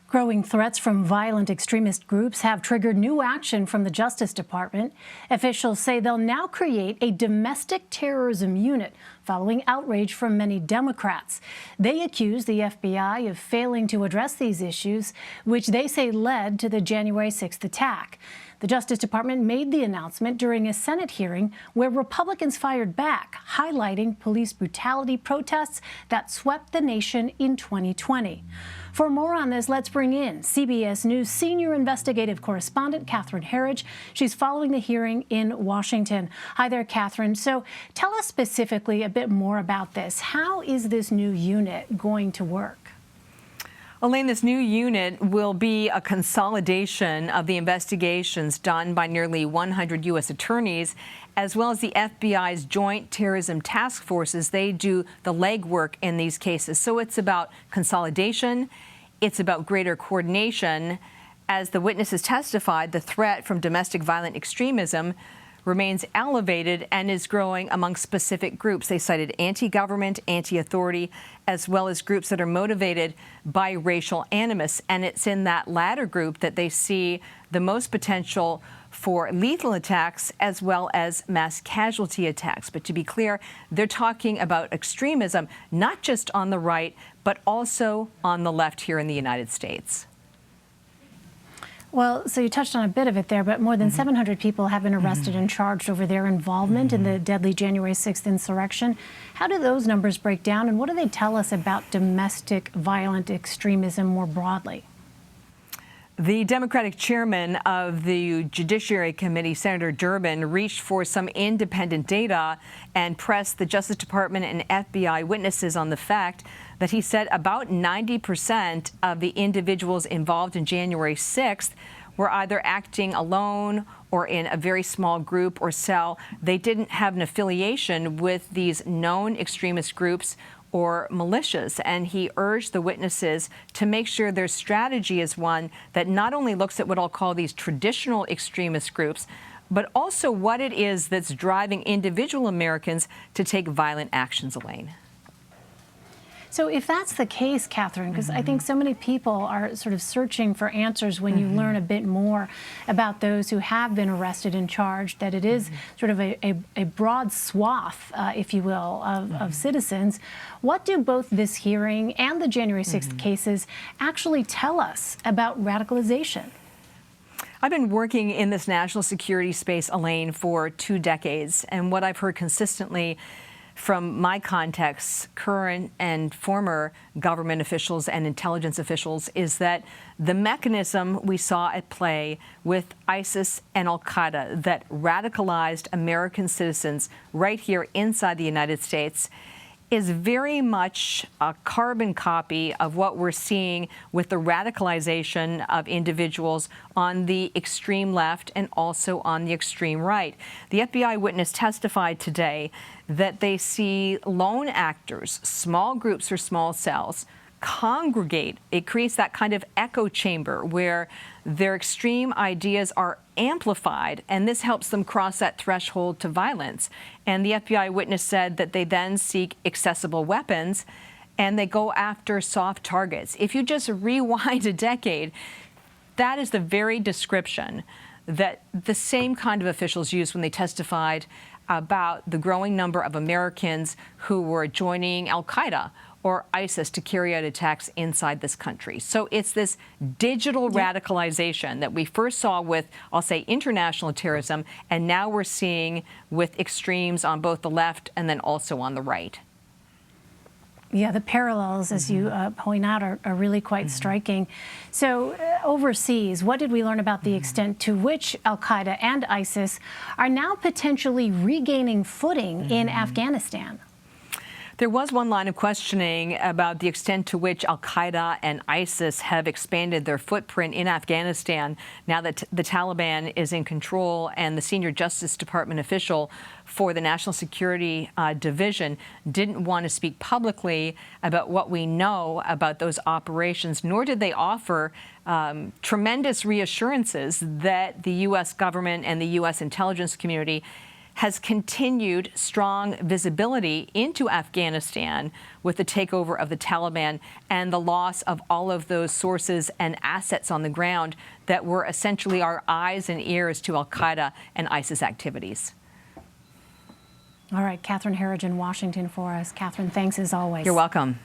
Growing threats from violent extremist groups have triggered new action from the Justice Department. Officials say they'll now create a domestic terrorism unit following outrage from many Democrats. They accuse the FBI of failing to address these issues, which they say led to the January 6th attack. The Justice Department made the announcement during a Senate hearing where Republicans fired back, highlighting police brutality protests that swept the nation in 2020. For more on this, let's bring in CBS News senior investigative correspondent Catherine Herridge. She's following the hearing in Washington. Hi there, Catherine. So tell us specifically a bit more about this. How is this new unit going to work? Elaine, this new unit will be a consolidation of the investigations done by nearly 100 U.S. attorneys, as well as the FBI's Joint Terrorism Task Forces. They do the legwork in these cases. So it's about consolidation. It's about greater coordination. As the witnesses testified, the threat from domestic violent extremism remains elevated and is growing among specific groups. They cited anti-government, anti-authority, as well as groups that are motivated by racial animus. And it's in that latter group that they see the most potential for lethal attacks as well as mass casualty attacks. But to be clear, they're talking about extremism, not just on the right, but also on the left here in the United States. Well, so you touched on a bit of it there, but more than 700 people have been arrested and charged over their involvement in the deadly January 6th insurrection. How do those numbers break down, and what do they tell us about domestic violent extremism more broadly? The Democratic chairman of the Judiciary Committee, Senator Durbin, reached for some independent data and pressed the Justice Department and FBI witnesses on the fact that he said about 90% of the individuals involved in January 6th were either acting alone or in a very small group or cell. They didn't have an affiliation with these known extremist groups or militias, and he urged the witnesses to make sure their strategy is one that not only looks at what I'll call these traditional extremist groups, but also what it is that's driving individual Americans to take violent actions, Elaine. So if that's the case, Catherine, because I think so many people are sort of searching for answers when you learn a bit more about those who have been arrested and charged, that it is sort of a broad swath, if you will, of citizens. What do both this hearing and the January 6th cases actually tell us about radicalization? I've been working in this national security space, Elaine, for 2 decades, and what I've heard consistently from my contacts, current and former government officials and intelligence officials, is that the mechanism we saw at play with ISIS and al-Qaeda that radicalized American citizens right here inside the United States is very much a carbon copy of what we're seeing with the radicalization of individuals on the extreme left and also on the extreme right. The FBI witness testified today that they see lone actors, small groups or small cells, congregate. It creates that kind of echo chamber where their extreme ideas are amplified, and this helps them cross that threshold to violence. And the FBI witness said that they then seek accessible weapons and they go after soft targets. If you just rewind a decade, that is the very description that the same kind of officials used when they testified about the growing number of Americans who were joining al-Qaeda or ISIS to carry out attacks inside this country. So it's this digital radicalization that we first saw with, I'll say, international terrorism, and now we're seeing with extremes on both the left and then also on the right. Yeah, the parallels, as you point out, are really quite striking. So overseas, what did we learn about the extent to which al-Qaeda and ISIS are now potentially regaining footing in Afghanistan? There was one line of questioning about the extent to which al-Qaeda and ISIS have expanded their footprint in Afghanistan now that the Taliban is in control, and the senior Justice Department official for the National Security Division didn't want to speak publicly about what we know about those operations, nor did they offer tremendous reassurances that the U.S. government and the U.S. intelligence community has continued strong visibility into Afghanistan with the takeover of the Taliban and the loss of all of those sources and assets on the ground that were essentially our eyes and ears to al-Qaeda and ISIS activities. All right, Catherine Herridge in Washington for us. Catherine, thanks as always. You're welcome.